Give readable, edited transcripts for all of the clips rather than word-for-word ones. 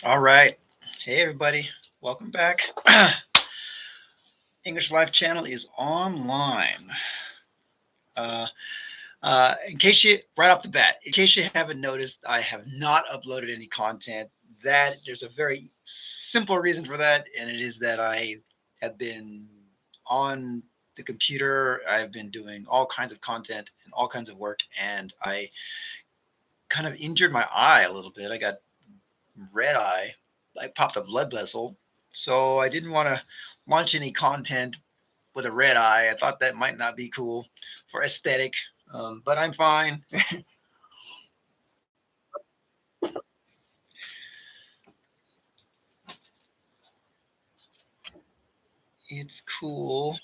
All right. Hey, everybody. Welcome back. English Live channel is online. Uh, right off the bat, in case you haven't noticed, I have not uploaded any content. There's a very simple reason for that, and it is that I have been on the computer. I've been doing all kinds of content and all kinds of work, and I kind of injured my eye a little bit. I got red eye. I popped a blood vessel. So I didn't want to launch any content with a red eye. I thought that might not be cool for aesthetic, but I'm fine. It's cool.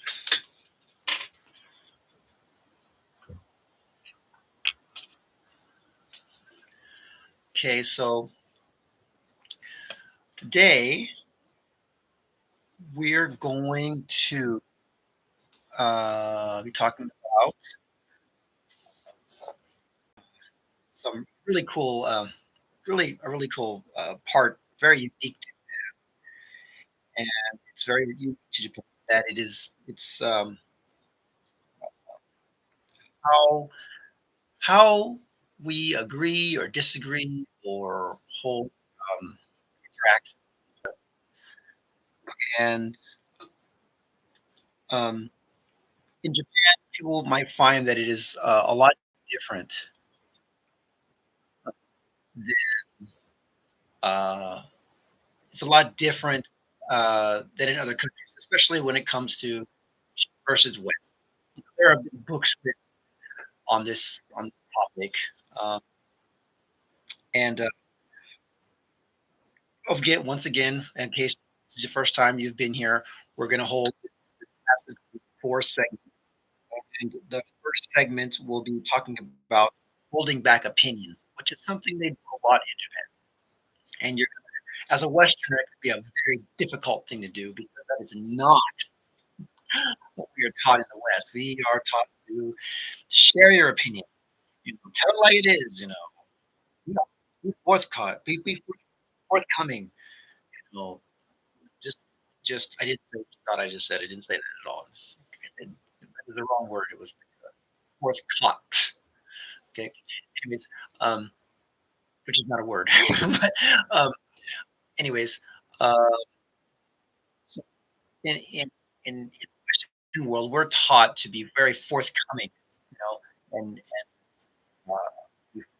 Okay, so today we're going to be talking about some really cool, a really cool part, very unique, and it's very unique to Japan. That it's how how we agree or disagree or hold um, interaction. And um, in Japan, people might find that it is a lot different than it's a lot different than in other countries, especially when it comes to East versus West. There have been books written on this topic, um, and don't forget once again, in case this is the first time you've been here, we're going to hold this passage in 4 segments. And the first segment will be talking about holding back opinions, which is something they do a lot in Japan. And you're as a Westerner, it could be a very difficult thing to do because that is not what we are taught in the West. We are taught to share your opinion, tell it like it is, you know, be forthcoming, you know, just I didn't say what you thought I just said. I didn't say that at all. I said it was the wrong word. It was forthcott. Okay. Anyways, um, which is not a word. but um, anyways, uh, so in the Western world, we're taught to be very forthcoming, and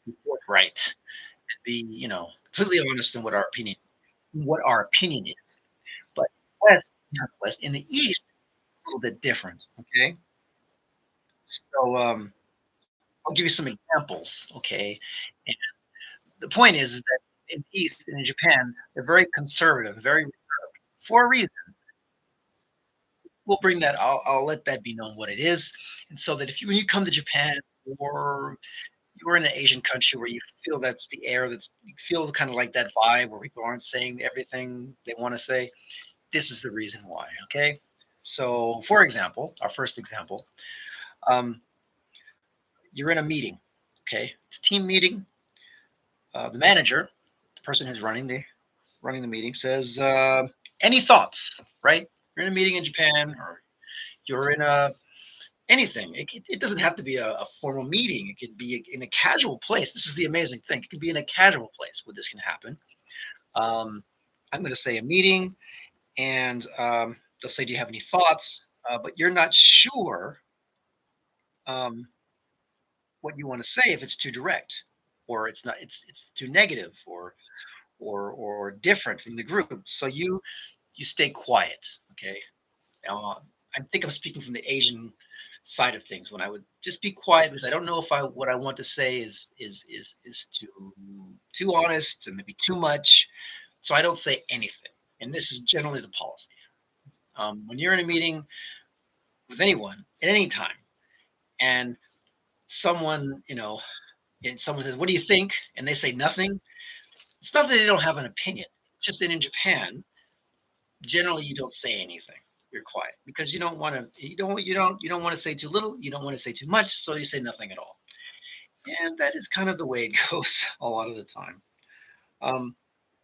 be forthright, and be completely honest in what our opinion is. But West, not West, in the East, a little bit different. Okay, so I'll give you some examples. Okay, and the point is that in the East and in Japan, they're very conservative, very for a reason. We'll bring that. I'll let that be known what it is, and so that when you come to Japan or you're in an Asian country where you feel that's the air, that's you feel kind of like that vibe where people aren't saying everything they want to say. This is the reason why. Okay, so for example, our first example, um, you're in a meeting. Okay, it's a team meeting. The manager, the person who's running the meeting, says, "Any thoughts?" Right? You're in a meeting in Japan, or you're in a anything. It doesn't have to be a formal meeting. It could be in a casual place. This is the amazing thing. It could be in a casual place where this can happen. Um, I'm going to say a meeting, and they'll say, "Do you have any thoughts?" But you're not sure um, what you want to say if it's too direct, or it's not. It's too negative, or different from the group. So you stay quiet. Okay. Uh, I think I'm speaking from the Asian side of things when I would just be quiet because I don't know if I what I want to say is too honest and maybe too much, so I don't say anything. And this is generally the policy. When you're in a meeting with anyone at any time, and someone and someone says, "What do you think?" and they say nothing, it's not that they don't have an opinion. It's just that in Japan, generally you don't say anything. You're quiet because you don't want to say too little, you don't want to say too much, so you say nothing at all. And that is kind of the way it goes a lot of the time. um,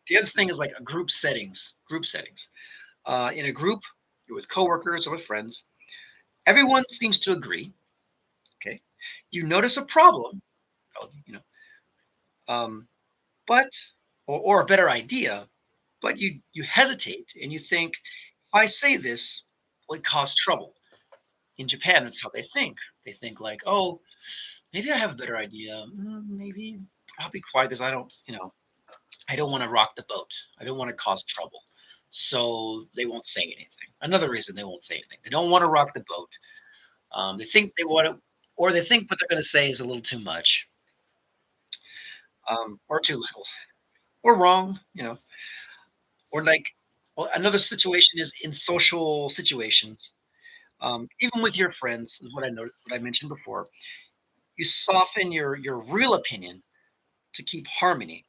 The other thing is like a group settings. Group settings. In a group, you're with coworkers or with friends. Everyone seems to agree. Okay. You notice a problem. Oh, um, but or a better idea, but you hesitate and you think, if I say this, will it cause trouble? In Japan, that's how they think. They think like, oh, maybe I have a better idea. Maybe I'll be quiet because I don't want to rock the boat. I don't want to cause trouble. So they won't say anything. Another reason they won't say anything. They don't want to rock the boat. They think they want to, or they think what they're going to say is a little too much, or too little, or wrong. Or like, well, another situation is in social situations. Even with your friends, is what I noticed, what I mentioned before. You soften your real opinion to keep harmony.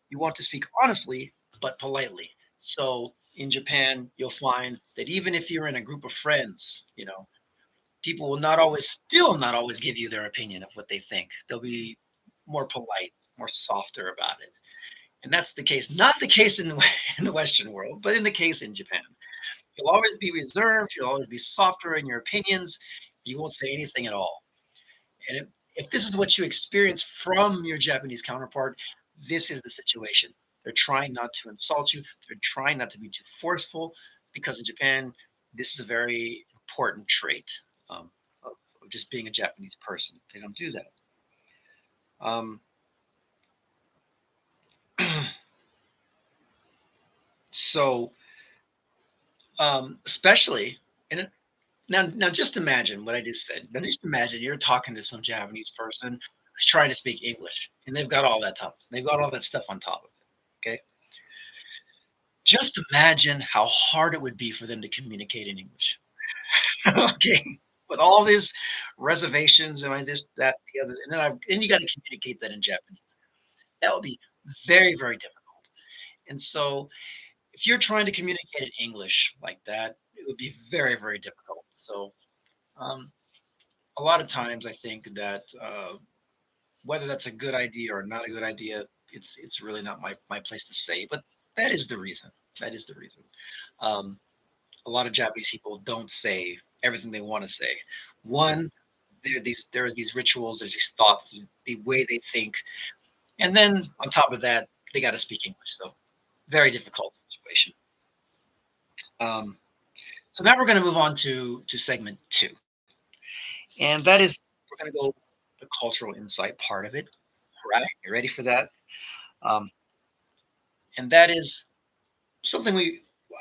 You want to speak honestly but politely. So in Japan, you'll find that even if you're in a group of friends, people will still not always give you their opinion of what they think. They'll be more polite, more softer about it. And that's the case, not the case in the in the Western world, but in the case in Japan. You'll always be reserved. You'll always be softer in your opinions. You won't say anything at all. And if this is what you experience from your Japanese counterpart, this is the situation. They're trying not to insult you. They're trying not to be too forceful because in Japan, this is a very important trait of just being a Japanese person. They don't do that. Um, so, especially, and now just imagine what I just said. Now just imagine you're talking to some Japanese person who's trying to speak English, and they've got all that top. They've got all that stuff on top of it. Okay, just imagine how hard it would be for them to communicate in English. Okay, with all these reservations and this, that, the other, and you got to communicate that in Japanese. That would be very, very difficult. And so, if you're trying to communicate in English like that, it would be very, very difficult. So, um, a lot of times, I think that whether that's a good idea or not a good idea, it's really not my place to say. But that is the reason. That is the reason. Um, a lot of Japanese people don't say everything they want to say. One, there are these rituals, there's these thoughts, the way they think, and then on top of that, they got to speak English. So very difficult situation. Um, so now we're going to move on to segment two, and that is we're going to go the cultural insight part of it. All right, you ready for that? Um, and that is something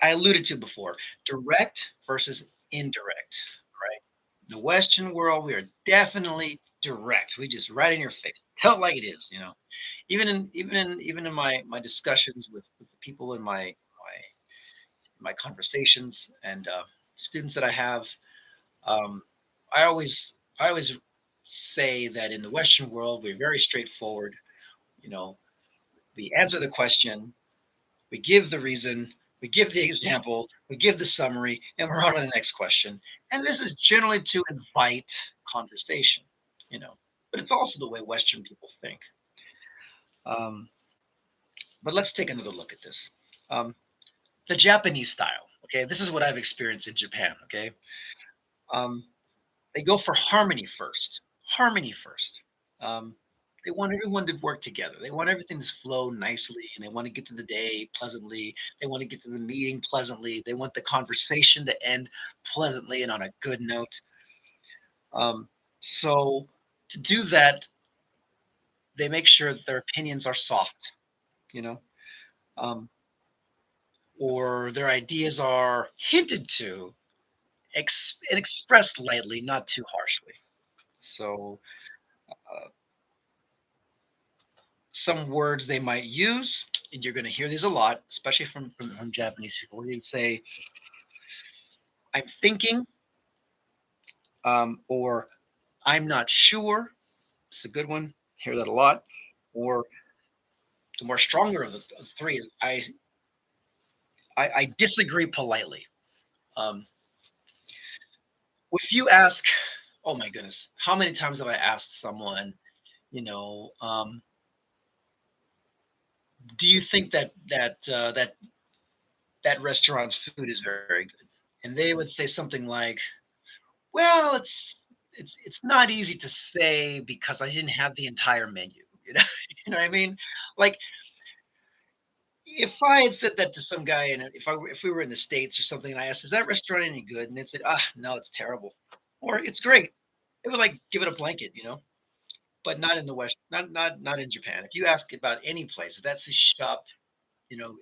I alluded to before: direct versus indirect. Right? In the Western world, we are definitely direct. We just right in your face, tell it like it is. Even in my discussions with the people in my conversations and students that I have, um, I always say that in the Western world, we're very straightforward. You know, we answer the question, we give the reason, we give the example, we give the summary, and we're on to the next question. And this is generally to invite conversation, you know. But it's also the way Western people think. Um, but let's take another look at this. Um, the Japanese style. Okay, this is what I've experienced in Japan. Okay, um, they go for harmony first. Harmony first. Um, they want everyone to work together. They want everything to flow nicely, and they want to get to the day pleasantly. They want to get to the meeting pleasantly. They want the conversation to end pleasantly and on a good note. So to do that, they make sure that their opinions are soft, you know, um, or their ideas are hinted to and expressed lightly, not too harshly. So uh, some words they might use, and you're going to hear these a lot, especially from Japanese people. They'd say, "I'm thinking," or "I'm not sure." It's a good one. Hear that a lot. Or the more stronger of the three is I disagree politely. Um, if you ask, oh my goodness, how many times have I asked someone, you know, do you think that restaurant's food is very good? And they would say something like, well, it's not easy to say because I didn't have the entire menu. You know, you know what I mean? Like if I had said that to some guy, and if we were in the states or something, and I asked, "Is that restaurant any good?" and it said, "Ah, no, it's terrible," or "It's great," it would like give it a blanket, you know. But not in the West, not in Japan. If you ask about any place, that's a shop,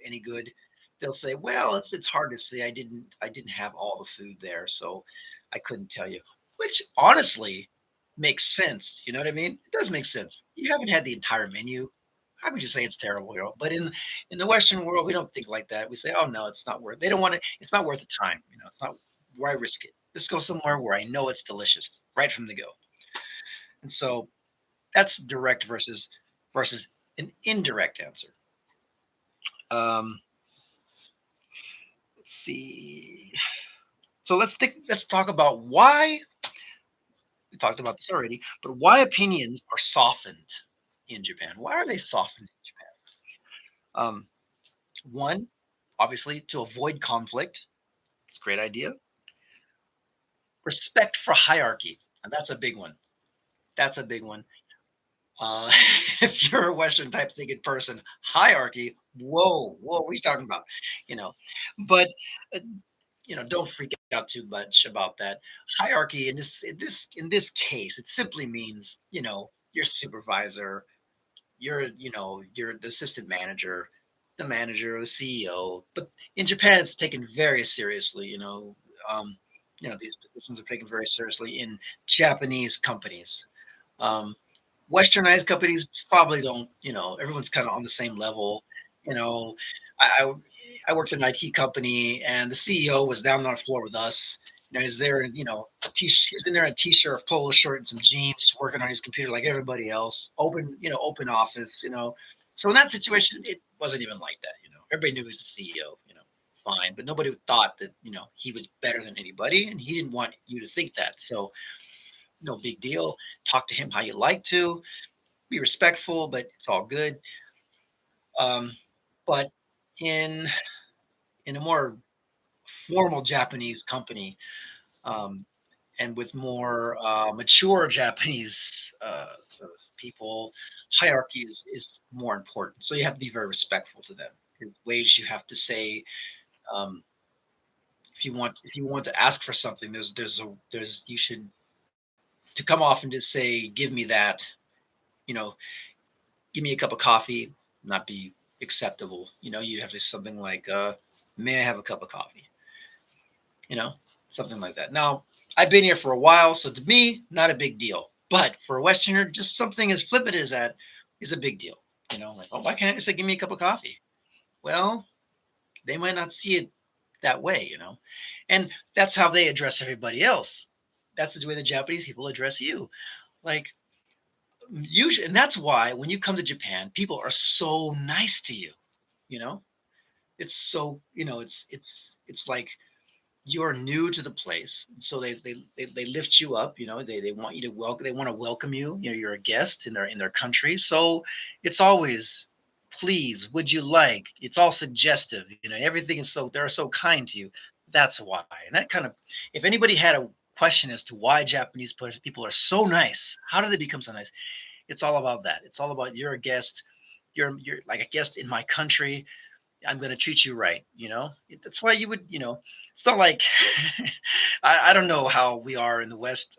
any good, they'll say, "Well, it's hard to say. I didn't have all the food there, so I couldn't tell you." Which honestly makes sense. You know what I mean? It does make sense. You haven't had the entire menu. How could you say it's terrible? But in the Western world, we don't think like that. We say, "Oh no, it's not worth. They don't want it. It's not worth the time. It's not. Why risk it? Let's go somewhere where I know it's delicious right from the go." And so that's direct versus an indirect answer. Um, let's see. So let's talk about why we talked about this already, but why opinions are softened in Japan. Why are they softened in Japan? Um, one, obviously, to avoid conflict. It's a great idea. Respect for hierarchy, and that's a big one. That's a big one. Uh, if you're a Western type thinking person, hierarchy. Whoa, whoa, what are you talking about? You know, but uh, don't freak out too much about that. Hierarchy in this case, it simply means, your supervisor, you're the assistant manager, the manager, the CEO. But in Japan, it's taken very seriously. These positions are taken very seriously in Japanese companies. Um, Westernized companies probably don't. Everyone's kind of on the same level. You know, I I I worked in an IT company, and the CEO was down on the floor with us. He's there, in he's in there in a t-shirt, a polo shirt, and some jeans, just working on his computer like everybody else. Open office. So in that situation, it wasn't even like that. Everybody knew he was the CEO. Fine, but nobody thought that he was better than anybody, and he didn't want you to think that. So no big deal. Talk to him how you like to. Be respectful, but it's all good. Um, but in in a more formal Japanese company, um, and with more mature Japanese people, hierarchy is more important. So you have to be very respectful to them. There's ways you have to say, um, if you want to ask for something, there's you should to come off and just say, "Give me that," you know, "Give me a cup of coffee," not be acceptable. You'd have to say something like, "May I have a cup of coffee?" You know, something like that. Now, I've been here for a while, so to me, not a big deal. But for a Westerner, just something as flippant as that is a big deal. Like, oh, why can't I just say, "Give me a cup of coffee"? Well, they might not see it that way, and that's how they address everybody else. That's the way the Japanese people address you. Like, usually, and that's why when you come to Japan, people are so nice to you. You know, it's so it's like you're new to the place, so they lift you up. They want you to welcome. They want to welcome you. You're a guest in their country, so it's always, "Please, would you like?" It's all suggestive. Everything is so they're so kind to you. That's why. And that kind of, if anybody had a question as to why Japanese people are so nice, how do they become so nice? It's all about that. It's all about, you're a guest. You're like a guest in my country. I'm going to treat you right. That's why you would. It's not like I don't know how we are in the West.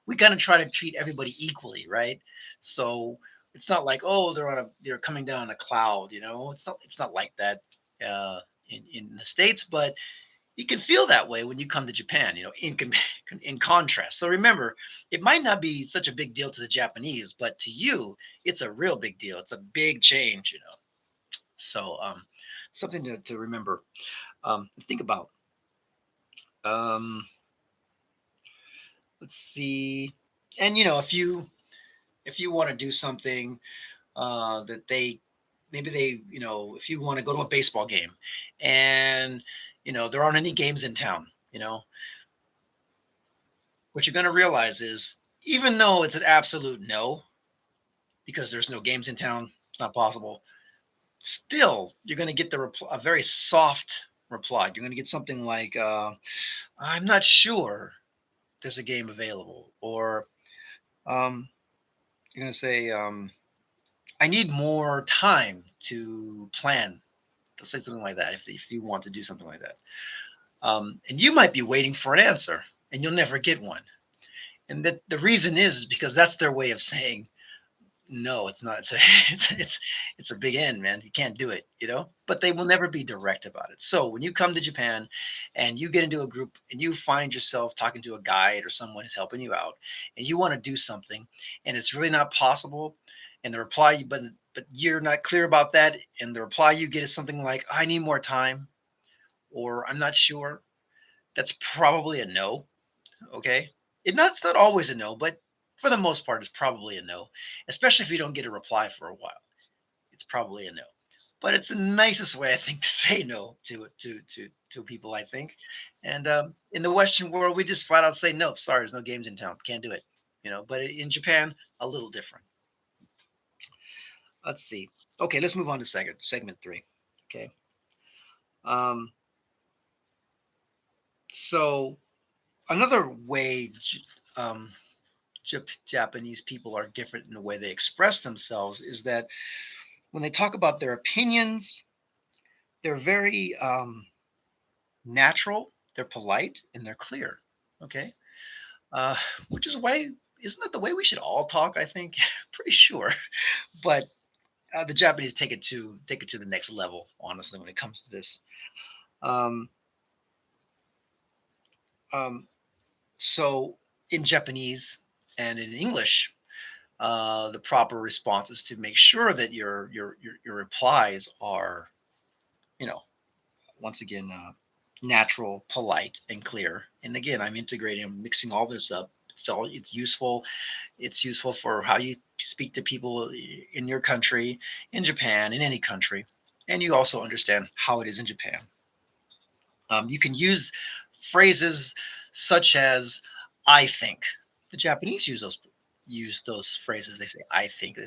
We kind of try to treat everybody equally, right? So it's not like, oh, they're coming down a cloud. It's not like that in the States, but you can feel that way when you come to Japan. In contrast. So remember, it might not be such a big deal to the Japanese, but to you, it's a real big deal. It's a big change. So something to remember, think about. Um, let's see. And if you want to do something that they maybe they if you want to go to a baseball game, and there aren't any games in town, what you're going to realize is, even though it's an absolute no, because there's no games in town, it's not possible. still you're going to get a very soft reply. You're going to get something like, "I'm not sure there's a game available," or um, you're going to say, "I need more time to plan." They'll say something like that if you want to do something like that. And you might be waiting for an answer, and you'll never get one. And that the reason is because that's their way of saying, no, it's not. It's a it's a big end, man. You can't do it, you know. But they will never be direct about it. So when you come to Japan and you get into a group and you find yourself talking to a guide or someone who's helping you out, and you want to do something, and it's really not possible, and the reply, but you're not clear about that, and the reply you get is something like, "I need more time," or "I'm not sure." That's probably a no. Okay. It's not always a no, but for the most part, it's probably a no, especially if you don't get a reply for a while. It's probably a no. But it's the nicest way, I think, to say no to people, I think. And in the Western world, we just flat out say no. Sorry, there's no games in town. Can't do it. You know, but in Japan, a little different. Let's see. Okay, let's move on to segment three. Okay. Um, so another way um, Japanese people are different in the way they express themselves is that when they talk about their opinions, they're very natural, they're polite, and they're clear. Okay, uh, which is why isn't that the way we should all talk? I think, pretty sure. But the Japanese take it to the next level. Honestly, when it comes to this, um, um, so in Japanese and in English, the proper response is to make sure that your replies are, you know, once again, natural, polite, and clear. And again, I'm integrating, I'm mixing all this up. So it's useful. It's useful for how you speak to people in your country, in Japan, in any country, and you also understand how it is in Japan. You can use phrases such as "I think." The Japanese use those phrases. They say "I think."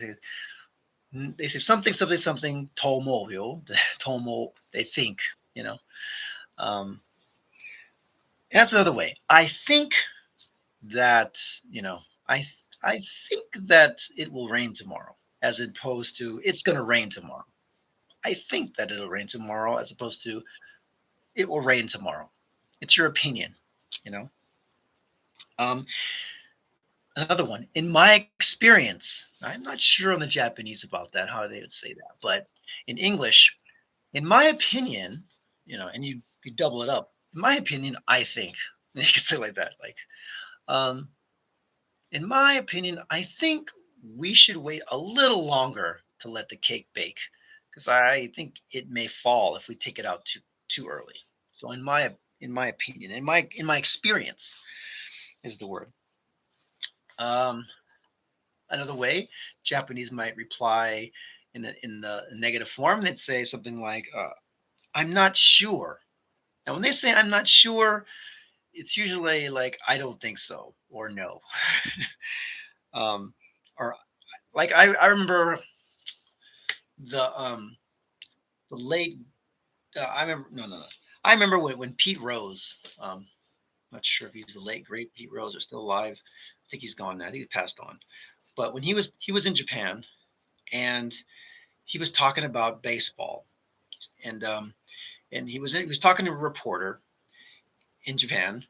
They say something, something, something. Tomo, yo. Tomo. They think. You know. Um, and that's another way. I think that you know. I think that it will rain tomorrow, as opposed to it's going to rain tomorrow. I think that it'll rain tomorrow, as opposed to it will rain tomorrow. It's your opinion. You know. Um, Another one. In my experience, I'm not sure on the Japanese about that, how they would say that, but in English, in my opinion, and you double it up. In my opinion, I think. You can say it like that, like, um, in my opinion, I think we should wait a little longer to let the cake bake because I think it may fall if we take it out too early. So in my opinion, in my experience is the word. Um, Another way, Japanese might reply in the negative form. They'd say something like, "I'm not sure." Now, when they say "I'm not sure," it's usually like "I don't think so" or "No." um, or like I remember the late. I remember no. I remember when Pete Rose. Not sure if he's the late great Pete Rose or still alive. I think he's gone now. I think he passed on. But when he was in Japan and he was talking about baseball and he was talking to a reporter in Japan,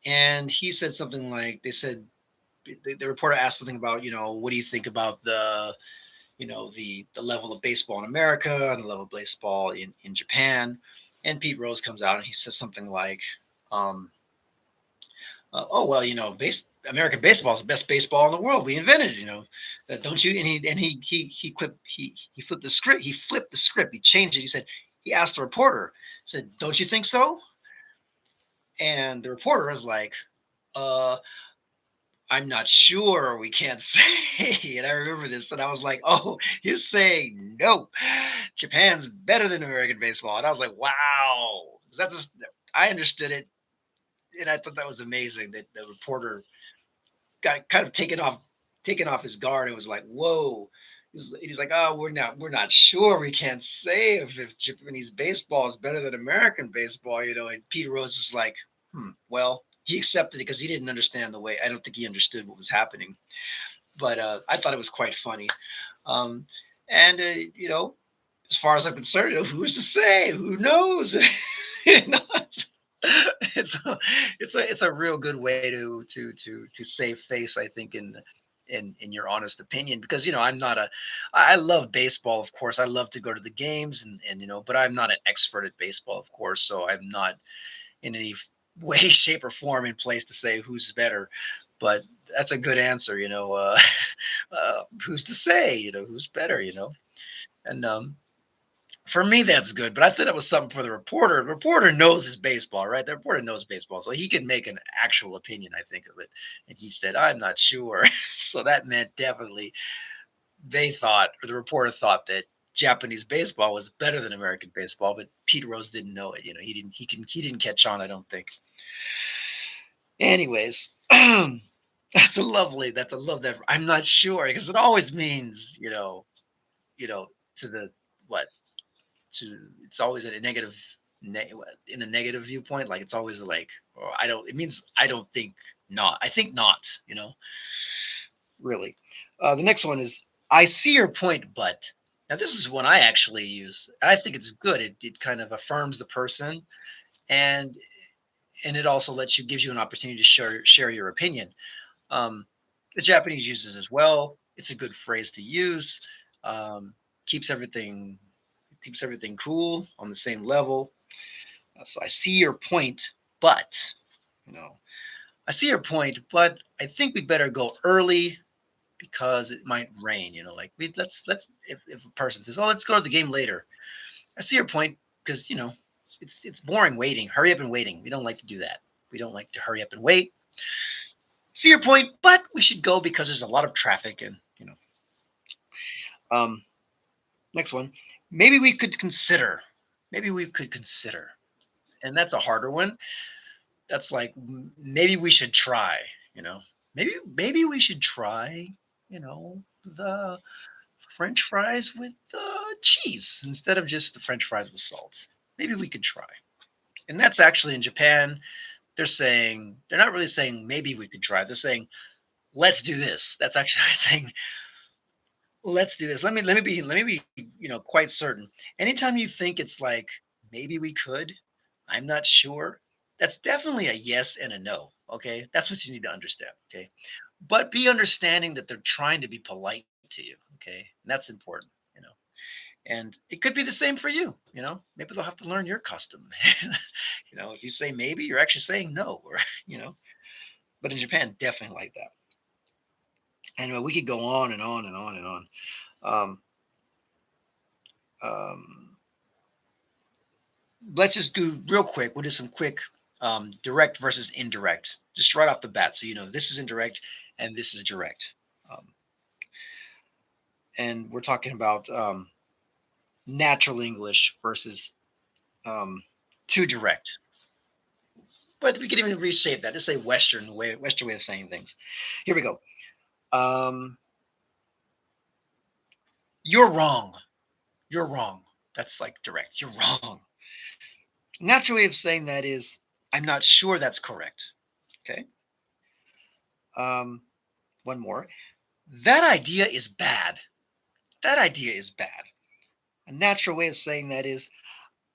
and he said something like they said the reporter asked something about what do you think about the level of baseball in America and the level of baseball in Japan, and Pete Rose comes out and he says something like, um, "Oh well, American baseball is the best baseball in the world. We invented it, don't you?" And he flipped the script. He flipped the script. He changed it. He asked the reporter, said, "Don't you think so?" And the reporter was like, "Uh, I'm not sure. We can't say." And I remember this, and I was like, "Oh, he's saying no. Japan's better than American baseball." And I was like, "Wow." That's just, I understood it, and I thought that was amazing that the reporter got kind of taken off his guard and was like, "Whoa." he's like, oh, we're not sure. We can't say if Japanese baseball is better than American baseball, And Peter Rose is like, well, he accepted it because he didn't understand the way. I don't think he understood what was happening, but I thought it was quite funny. Um, and as far as I'm concerned, who's to say? Who knows? You know, it's it's a real good way to save face, I think, in your honest opinion, because I'm not a I love baseball, of course. I love to go to the games, and but I'm not an expert at baseball, of course, so I'm not in any way, shape, or form in place to say who's better. But that's a good answer, who's to say, who's better, and for me, that's good. But I thought it was something for the reporter. The reporter knows his baseball, right? The reporter knows baseball, so he can make an actual opinion, I think, of it. And he said, "I'm not sure." So that meant definitely they thought, or the reporter thought, that Japanese baseball was better than American baseball. But Pete Rose didn't know it. He didn't. He didn't catch on. I don't think. Anyways, that's a lovely. That's a love that. I'm not sure because it always means, you know, to the what to it's always a negative in the negative viewpoint, like it's always like, oh, I don't it means I don't think not, I think not, really. The next one is, I see your point, but now this is one I actually use, and I think it's good. It kind of affirms the person, and it also gives you an opportunity to share your opinion. um, the Japanese uses as well. It's a good phrase to use. um, keeps everything keeps everything cool on the same level. So I see your point, but you know, I see your point, but I think we'd better go early because it might rain. Like let's if a person says, "Oh, let's go to the game later," I see your point because it's boring waiting. Hurry up and waiting. We don't like to do that. We don't like to hurry up and wait. See your point, but we should go because there's a lot of traffic and. Um, Next one. Maybe we could consider. Maybe we could consider, and that's a harder one. That's like, maybe we should try, you know. Maybe we should try, the French fries with cheese instead of just the French fries with salt. Maybe we could try. And that's actually in Japan. They're not really saying maybe we could try. They're saying let's do this. That's actually saying let's do this. Let me be quite certain. Anytime you think it's like maybe we could, I'm not sure. That's definitely a yes and a no. Okay, that's what you need to understand. Okay, but be understanding that they're trying to be polite to you. Okay, and that's important. And it could be the same for you. Maybe they'll have to learn your custom. If you say maybe, you're actually saying no, or you know. But in Japan, definitely like that. Anyway, we could go on and on and on and on. Um, um, let's just do real quick. We'll do some quick direct versus indirect, just right off the bat. So this is indirect and this is direct. Um, and we're talking about natural English versus um, too direct. But we could even reshape that. Just say Western way of saying things. Here we go. Um, you're wrong. You're wrong. That's like direct. You're wrong. Natural way of saying that is, I'm not sure that's correct. Okay. Um, one more. That idea is bad. That idea is bad. A natural way of saying that is,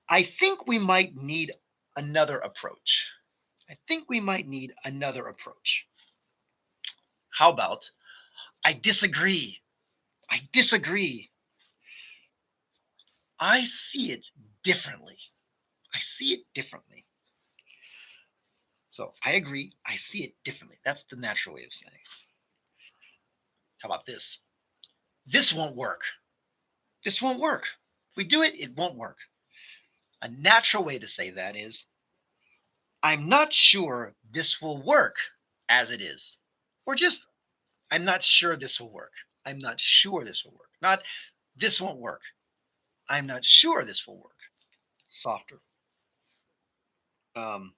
I think we might need another approach. I think we might need another approach. How about, I disagree. I disagree. I see it differently. I see it differently. So I agree. I see it differently. That's the natural way of saying it. How about this? This won't work. This won't work. If we do it, it won't work. A natural way to say that is, I'm not sure this will work as it is. Or just, I'm not sure this will work. I'm not sure this will work. Not, this won't work. I'm not sure this will work. Softer. Um,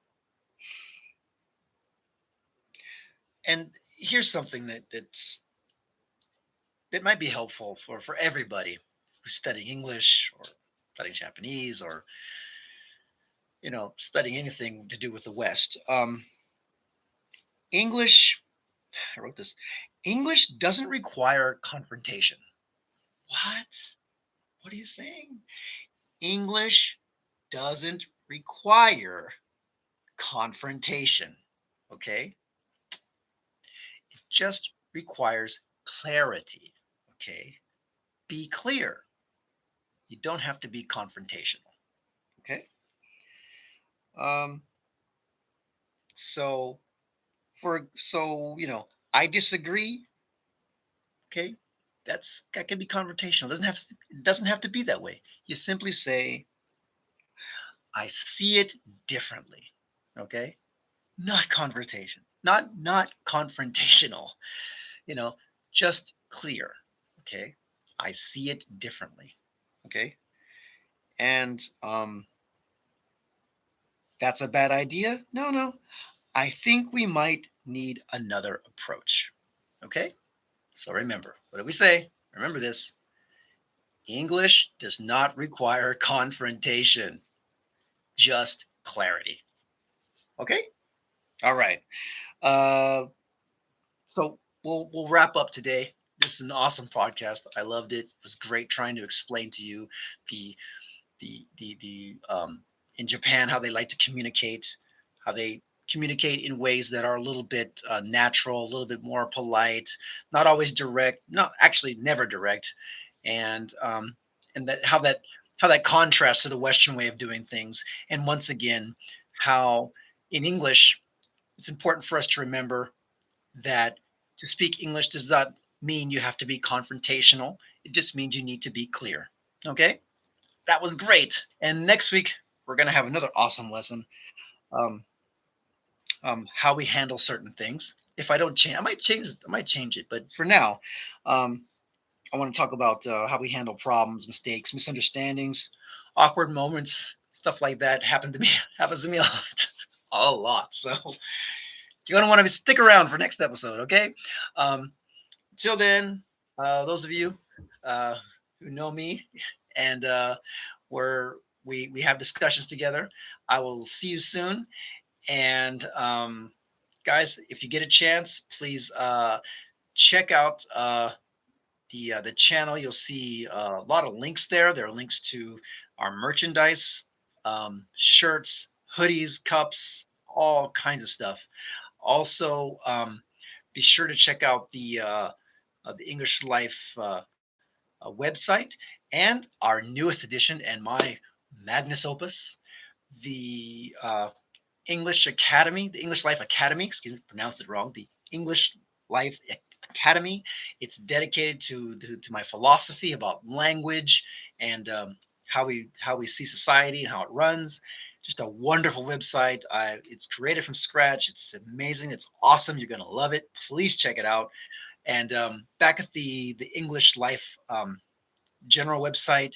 and here's something that's that might be helpful for everybody who's studying English or studying Japanese or studying anything to do with the West. English, I wrote this. English doesn't require confrontation. What? What are you saying? English doesn't require confrontation. Okay, it just requires clarity. Okay, be clear. You don't have to be confrontational. Okay. Um, so I disagree. Okay, that can be confrontational. It doesn't have to be that way. You simply say, I see it differently. Okay, not confrontation, not confrontational. You know, just clear. Okay, I see it differently. Okay, and that's a bad idea. No, no. I think we might need another approach. Okay, so remember, what did we say? Remember this: English does not require confrontation, just clarity. Okay, all right. Uh, so we'll wrap up today. This is an awesome podcast. I loved it. It was great trying to explain to you the the in Japan how they like to communicate, how they communicate in ways that are a little bit natural, a little bit more polite, not always direct, no, actually never direct, and that how that contrasts to the Western way of doing things. And once again, how in English it's important for us to remember that to speak English does not mean you have to be confrontational. It just means you need to be clear. Okay, that was great. And next week we're going to have another awesome lesson. Um, how we handle certain things. If I don't change, I might change. I might change it. But for now, um, I want to talk about how we handle problems, mistakes, misunderstandings, awkward moments, stuff like that. Happens to me a lot, a lot. So you're gonna want to stick around for next episode. Okay. Um, Till then, those of you uh, who know me and where we have discussions together, I will see you soon. And guys, if you get a chance, please check out the channel. You'll see a lot of links there. There are links to our merchandise, shirts, hoodies, cups, all kinds of stuff. Also, be sure to check out the English Life website and our newest edition and my magnus opus, the English Academy, the English Life Academy. Excuse me, pronounced it wrong. The English Life Academy. It's dedicated to my philosophy about language and how we see society and how it runs. Just a wonderful website. It's created from scratch. It's amazing. It's awesome. You're gonna love it. Please check it out. And back at the English Life general website,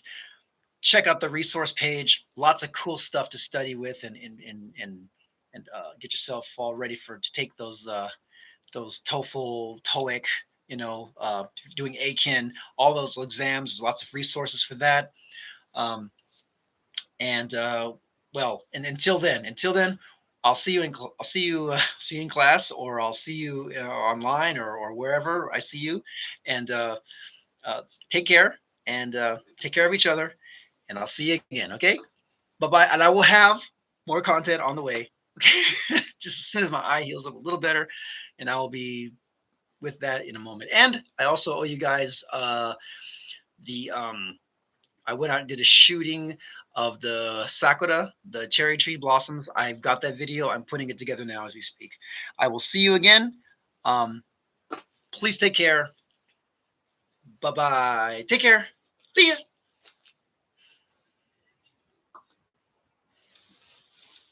check out the resource page. Lots of cool stuff to study with and get yourself all ready to take those TOEFL, TOEIC, doing AKIN, all those exams. There's lots of resources for that. Um, and well, and until then, I'll see you in class, or I'll see you online, or wherever I see you. And uh, take care, and take care of each other. And I'll see you again. Okay. Bye bye. And I will have more content on the way. Okay. Just as soon as my eye heals up a little better, and I will be with that in a moment. And I also owe you guys the I went out and did a shooting of the sakura, the cherry tree blossoms. I've got that video. I'm putting it together now as we speak. I will see you again. Um, please take care. Bye bye. Take care. See ya.